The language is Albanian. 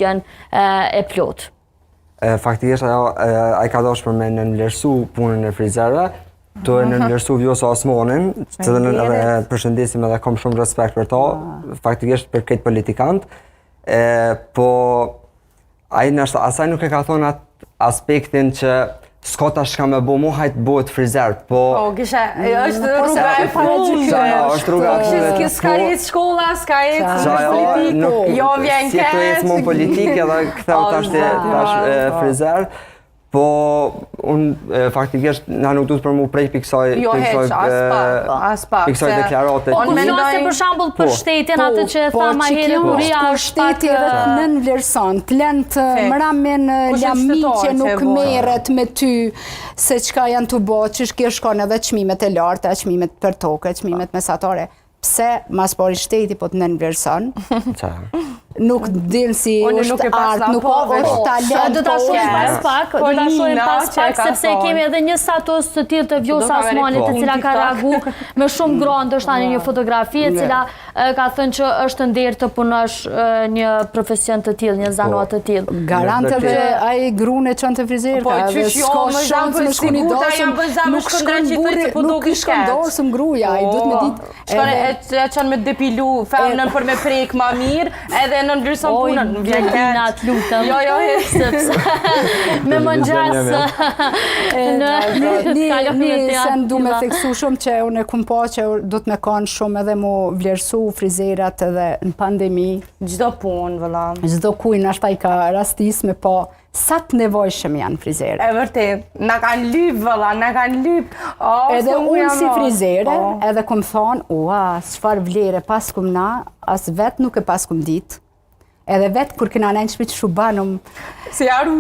përmbajtjen e plot. Faktikisht ai ka dashur për me nënvlerësu punën e frizerëve, të nënvlerësu Vjosa Osmanin, që cilën edhe përshëndesim edhe kam shumë respekt për ta, faktikisht për këtë politikant, po asaj nuk e ka thonë atë aspektin që s'ka tash ka me bo mu hajt bëhet frizer, po... është rruga e punë, është rruga e punë. S'ka jetë shkolla, s'ka jetë politiku, jo vjen si këto jetë mund politikë edhe këtheu tash frizer, po unë faktikisht na nuk duhet për mu prej piksoj deklarate. Po nëse për shembull për shtetin atë që tha ma herë kuria është shteti edhe të nënvlerëson, të lënë të mramin lami që nuk merret me ty se çka janë të bo, që kjo shkon edhe çmimet e larta, çmimet për tokë, çmimet mesatare. Pse mas pari shteti po të nënvlerëson? Nuk din si është art, nuk është talent. Do ta shohim pas pak, sepse kemi edhe një status të tillë të Vjosa Osmanit, e cila ka reagu me shumë gron, ndoshta në një fotografi, e cila ka thënë që është nder të punosh një profesion të tillë, një zanat të tillë. Garant edhe ai grunë çon të frizerka, edhe s'ka shans me shkoni dashëm, nuk shkon burri, nuk i shkon dashëm gruaja, ai duhet me ditë. E çon me depilu femnën për me prek më mirë, edhe në ndryshon punën. Vjetinat, lutëm. Jo, sepse me më ngjasë. Një se ndu me theksu shumë që unë e kum pa që do të me kanë shumë edhe mu vlerësu frizerat edhe në pandemi. Çdo punë, vëlla. Çdo kujnë ashta i ka rastis me pa sa të nevojshëm janë frizere. E vërtet, na kanë lyp, vëlla, na kanë lyp. Edhe unë si frizere, edhe kum thonë, çfarë vlere pas kum na, as vetë nuk e pas kum ditë. Edhe vetë kur kena në një shpitë shubanum. Si arush.